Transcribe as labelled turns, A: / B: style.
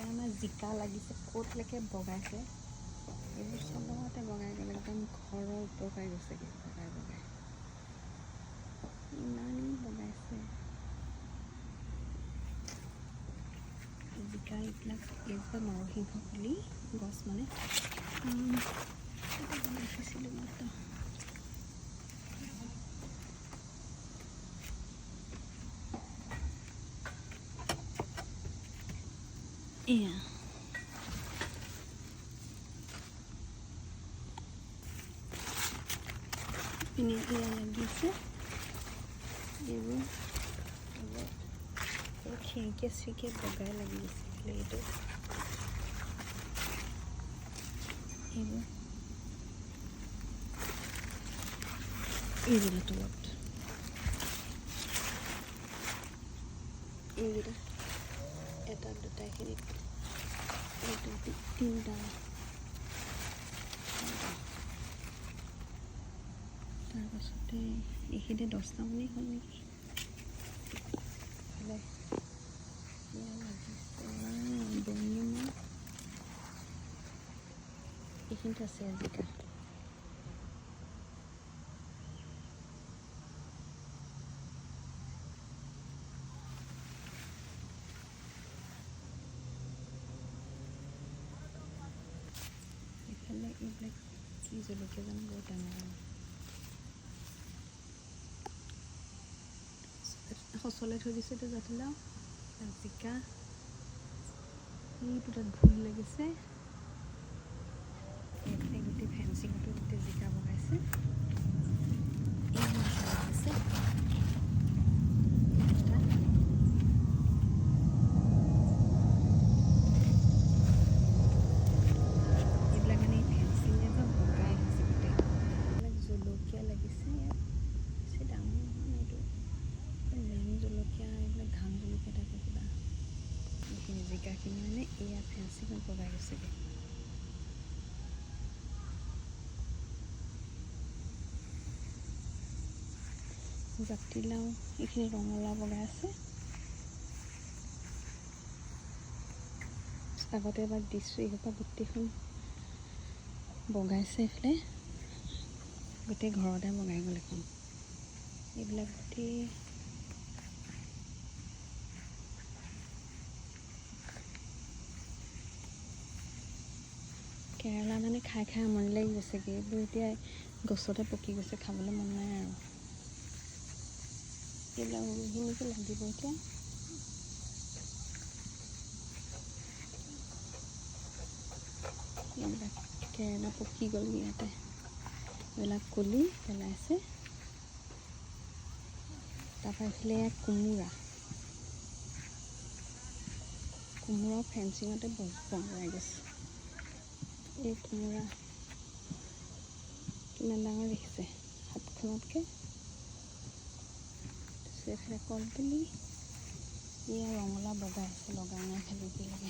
A: আমাৰ জিকা লাগিছে, ক'তলৈকে বগাইছে। এইবোৰ চবতে বগাই গ'ল, একদম ঘৰৰ ওপৰ পাই গৈছেগৈ বগাই বগাই, ইমানেই বগাইছে জিকা। এইবিলাক নৰসিংহ পুলি গছ মানে দেখিছিলোঁ মাত্ৰ। এয়া পিনে এয়া লাগিছে, এইবোৰ খিৰিকীয়ে চিৰিকীয়ে বগাই লাগি গৈছিলে। এইবোৰ তলত এইকেইটা এটা দুটা এইখিনিত এইটো তিনিটা, তাৰপাছতে এইখিনিতে 10টামানেই হ'ল নেকি। এইখিনিতে আছে জিকা। এইফালে এইবিলাক কি জলকীয়া জানো, বহুত ডাঙৰ সচলাই থৈ দিছোঁ। এইটো জাতিলাও, জিকা, এইটো তাত ভুল লাগিছে। এইফালে গোটেই ফেঞ্চিংটো গোটেই জিকা বগাইছে। এইবিলাক মানে ফেঞ্চিঙে যে বগাই আহিছে গোটেই। এইবিলাক জলকীয়া লাগিছে, ইয়াত বেছি ডাঙৰ নহয় এইটো মেইন জলকীয়া, এইবিলাক ধান জলকীয়া টাইপৰ কিবা। এইখিনি জিকাখিনি মানে এয়া ফেঞ্চিঙত বগাই গৈছেগৈ। জাতিলাও, এইখিনি ৰঙালাও বগাই আছে। আগতে এবাৰ দিছোঁ, এইসোপা গোটেইখন বগাইছে। এইফালে গোটেই ঘৰতে বগাই গ'ল এখন। এইবিলাক গোটেই কেৰেলা মানে খাই খাই আমনি লাগি গৈছেগৈ। এইবোৰ এতিয়া গছতে পকি গৈছে, খাবলৈ মন নাই আৰু। এইবিলাক ৰুহিনেকি লাগিব এতিয়া। এইবিলাক কেৰেলা পকি গ'লগৈ ইয়াতে, এইবিলাক কলি পেলাইছে। তাৰপৰা এইফালে কোমোৰাও ফেঞ্চিঙতে বগাই গৈছে। এই কোমোৰা কিমান ডাঙৰ দেখিছে, হাতখনতকৈ। এইফালে কলপুলি, এয়া ৰঙালাও বগাই আছে, লগা নাই, খালি লাগে।